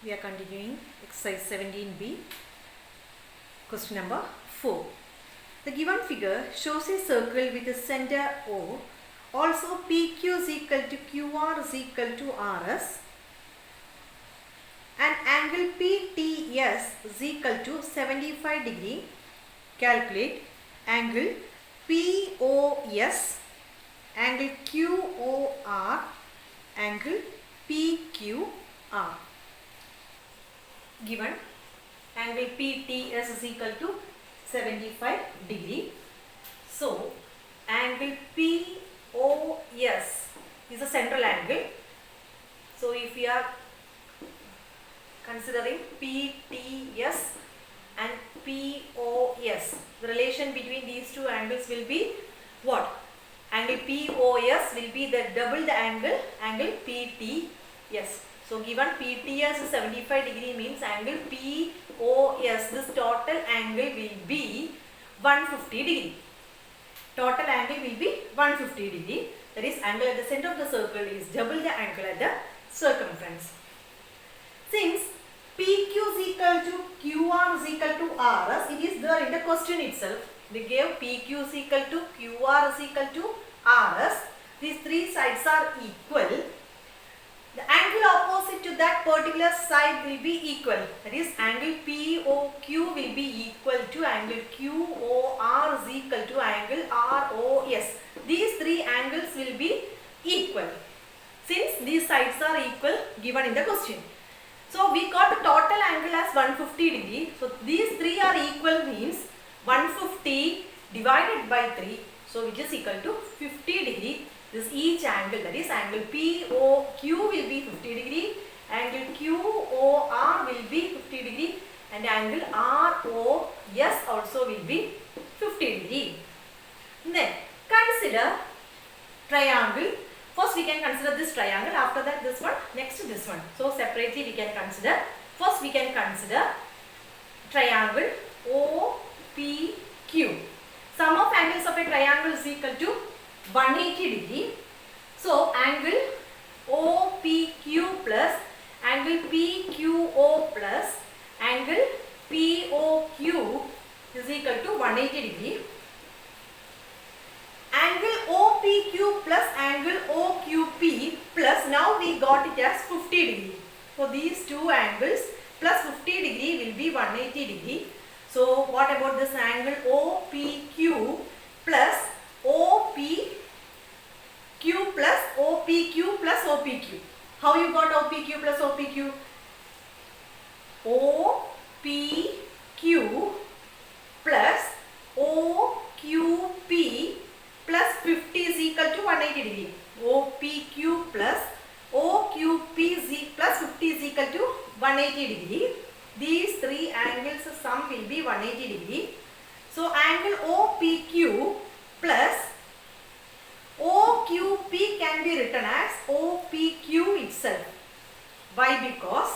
We are continuing exercise 17b. Question number 4. The given figure shows a circle with a center O. Also PQ is equal to QR is equal to RS. And angle PTS is equal to 75 degree. Calculate angle POS, angle QOR, angle PQR. Given angle PTS is equal to 75 degree. So angle POS is a central angle. So if we are considering PTS and POS, the relation between these two angles will be what? Angle POS will be the double the angle PTS. So given PTS is 75 degree means angle POS, this total angle will be 150 degree. Total angle will be 150 degree. That is, angle at the center of the circle is double the angle at the circumference. Since PQ is equal to QR is equal to RS, it is there in the question itself. They gave PQ is equal to QR is equal to RS. These three sides are equal. The angle opposite to that particular side will be equal. That is, angle POQ will be equal to angle QOR is equal to angle ROS. These three angles will be equal since these sides are equal given in the question. So we got the total angle as 150 degree. So these three are equal means 150 divided by 3. So which is equal to 50 degree. This each angle, that is angle POQ will be 50 degree, angle QOR will be 50 degree, and angle ROS also will be 50 degree. Then consider triangle. First we can consider this triangle, after that this one, next this one. So separately we can consider. First we can consider triangle OPQ. Sum of angles of a triangle is equal to 180 degree. So angle OPQ plus angle PQO plus angle POQ is equal to 180 degree. Angle OPQ plus angle OQP plus, now we got it as 50 degree. So these two angles plus 50 degree will be 180 degree. So what about this angle OPQ plus OPQ plus OPQ plus OPQ? How you got OPQ plus OPQ? OPQ plus OQP plus 50 is equal to 180 degree. OPQ plus OQP plus 50 is equal to 180 degree. These three angles sum will be 180 degree. So angle OPQ plus OQP can be written as OPQ itself. Why? Because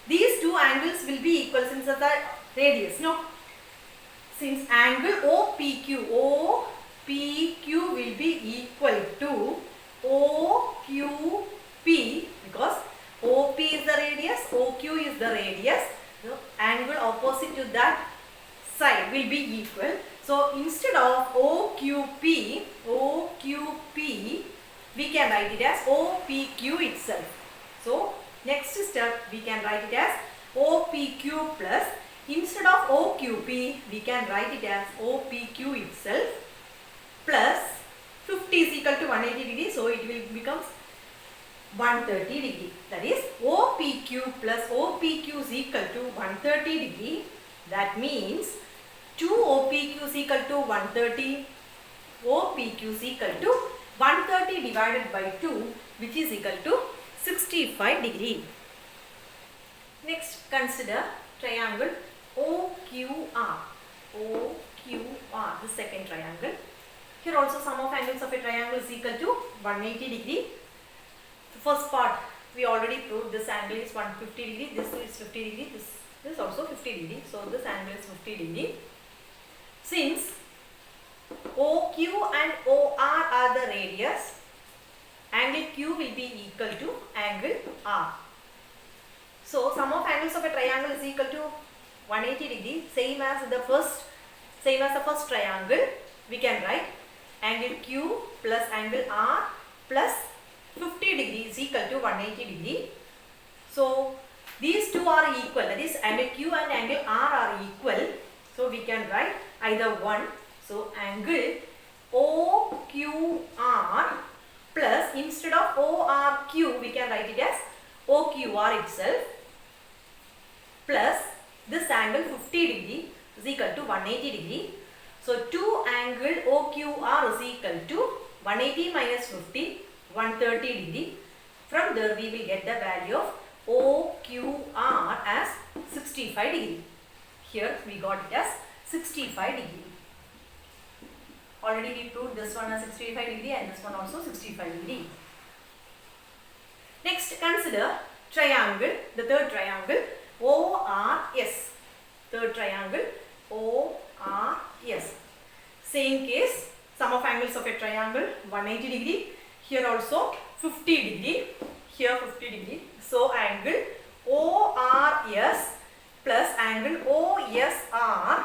these two angles will be equal since of the radius. No. Since angle OPQ will be equal to OQP, because OP is the radius, OQ is the radius. The angle opposite to that side will be equal. So instead of OQP, we can write it as OPQ itself. So next step we can write it as OPQ plus, instead of OQP we can write it as OPQ itself plus 50 is equal to 180 degree. So it will become 130 degree. That is OPQ plus OPQ is equal to 130 degree. That means 2 OPQ is equal to 130. OPQ is equal to 130 divided by 2, which is equal to 65 degree. Next consider triangle OQR. OQR, the second triangle. Here also sum of angles of a triangle is equal to 180 degree. The first part we already proved this angle is 150 degree, this is 50 degree, this is also 50 degree. So this angle is 50 degree. Since OQ and OR are the radius, angle Q will be equal to angle R. So sum of angles of a triangle is equal to 180 degree, same as the first triangle. We can write angle Q plus angle R plus 50 degree is equal to 180 degree. So these two are equal, that is angle Q and angle R are equal. So we can write either one. So angle OQR plus, instead of ORQ we can write it as OQR itself, plus this angle 50 degree is equal to 180 degree. So 2 angle OQR is equal to 180 minus 50, 130 degree. From there we will get the value of OQR as 65 degree. Here we got it as 65 degree. Already we proved this one as 65 degree and this one also 65 degree. Next, consider triangle, the third triangle ORS. Third triangle ORS. Same case, sum of angles of a triangle 180 degree. Here also 50 degree. Here 50 degree. So angle ORS plus angle OSR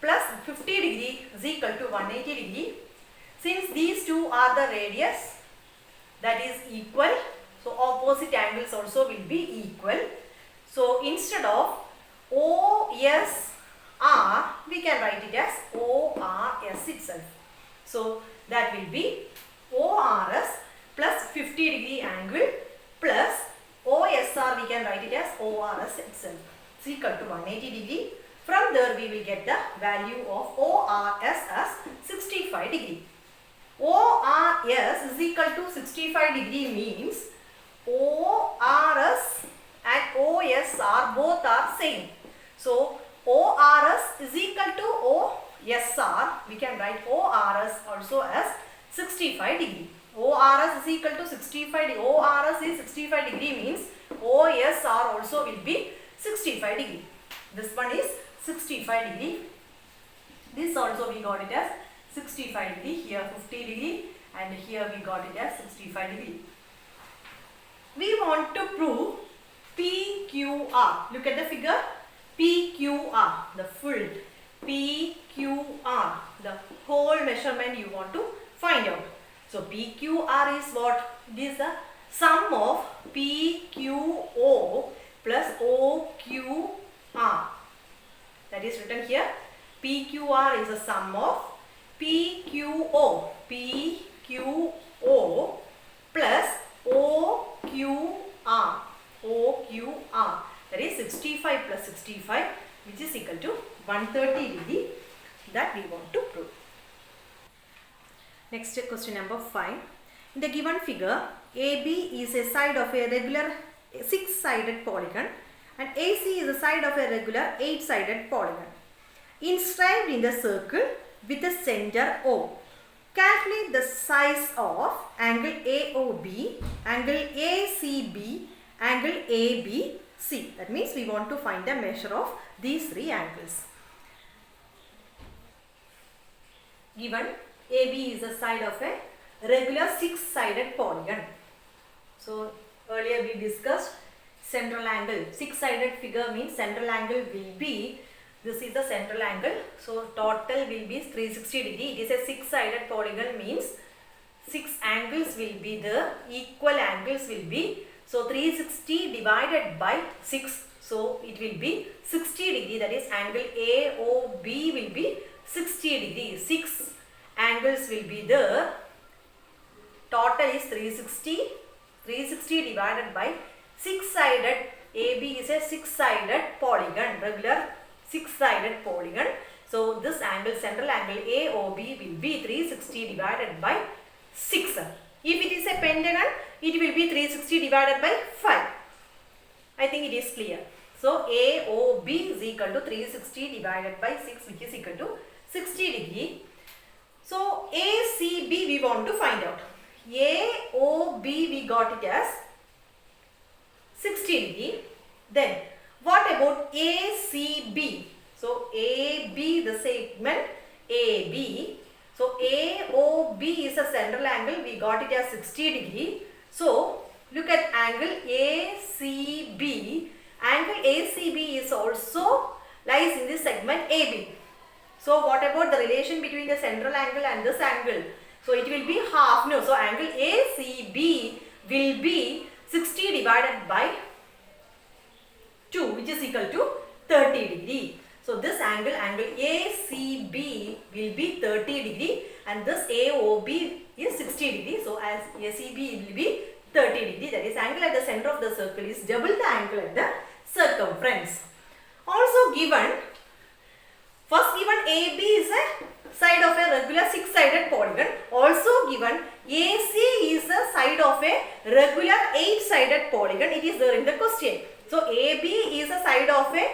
plus 50 degree is equal to 180 degree. Since these two are the radius, that is equal, so opposite angles also will be equal. So instead of OSR, we can write it as ORS itself. So that will be ORS plus 50 degree angle plus OSR, we can write it as ORS itself. It's equal to 180 degree. From there we will get the value of ORS as 65 degree. ORS is equal to 65 degree means ORS and OSR both are same. So ORS is equal to OSR. We can write ORS also as 65 degree. ORS is equal to 65 degree. ORS is 65 degree means OSR also will be 65 degree. This one is 65 degree. This also we got it as 65 degree. Here 50 degree and here we got it as 65 degree. We want to prove PQR. Look at the figure. PQR, the full PQR, the whole measurement you want to find out. So PQR is what? It is the sum of PQO plus OQR. That is written here. PQR is a sum of PQO plus OQR. That is 65 plus 65, which is equal to 130 degree, that we want to prove. Next, question number 5. In the given figure, AB is a side of a regular 6-sided polygon and AC is a side of a regular 8-sided polygon inscribed in the circle with a center O. Calculate the size of angle AOB, angle ACB, angle ABC. That means we want to find the measure of these three angles. Given AB is the side of a regular 6-sided polygon. So earlier we discussed central angle. 6-sided figure means central angle will be, this is the central angle. So total will be 360 degree. It is a 6-sided polygon means 6 angles will be there. Equal angles will be. So 360 divided by 6. So it will be 60 degree. That is angle AOB will be 60 degree. 6 angles will be there. Total is 360. 360 divided by 6-sided. AB is a 6-sided polygon. Regular 6-sided polygon. So this angle, central angle AOB will be 360 divided by 6. If it is a pentagon, it will be 360 divided by 5. I think it is clear. So AOB is equal to 360 divided by 6, which is equal to 60 degree. So ACB we want to find out. AOB we got it as 60 degree. Then what about ACB? So AB, the segment AB. So AOB is a central angle. We got it as 60 degree. So look at angle ACB ACB is also lies in the segment AB. So what about the relation between the central angle and this angle? So it will be half. No, so angle ACB will be 60 divided by 2, which is equal to 30 degree. So this angle ACB will be 30 degree and this AOB is 60 degree. So as ACB will be 30 degree, that is angle at the center of the circle is double the angle at the circumference. Also given, first given AB is a side of a regular 6-sided polygon. Also given AC is a side of a regular 8-sided polygon. It is there in the question. So AB is a side of a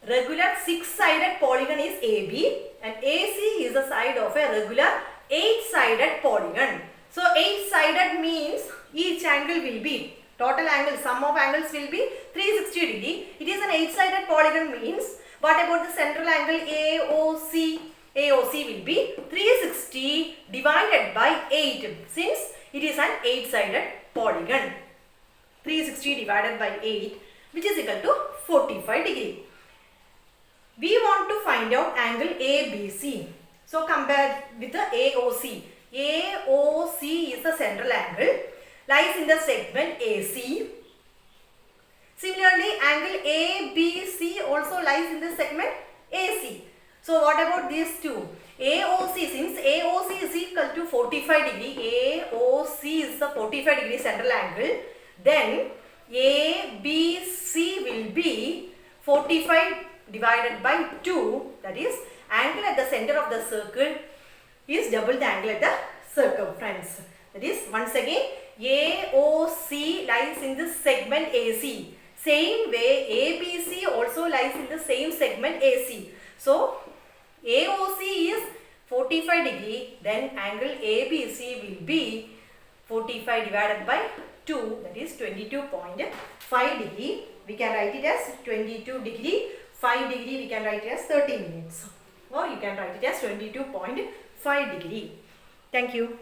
regular 6-sided polygon is AB and AC is a side of a regular 8-sided polygon. So 8-sided means each angle will be, total angle, sum of angles will be 360 degree. It is an 8-sided polygon means, what about the central angle AOC? AOC will be 360 divided by 8 since it is an 8-sided polygon. 360 divided by 8, which is equal to 45 degree. We want to find out angle ABC. So compare with the AOC. AOC is the central angle, lies in the segment AC. Similarly, angle ABC also lies in the segment AC. So what about these two? AOC, since AOC is equal to 45 degree, AOC is the 45 degree central angle, then ABC will be 45 divided by 2, that is angle at the center of the circle is double the angle at the circumference. That is, once again, AOC lies in the segment AC. Same way ABC also lies in the same segment AC. So AOC is 45 degree, then angle ABC will be 45 divided by 2, that is 22.5 degree. We can write it as 22 degree. 5 degree we can write it as 30 minutes, or you can write it as 22.5 degree. Thank you.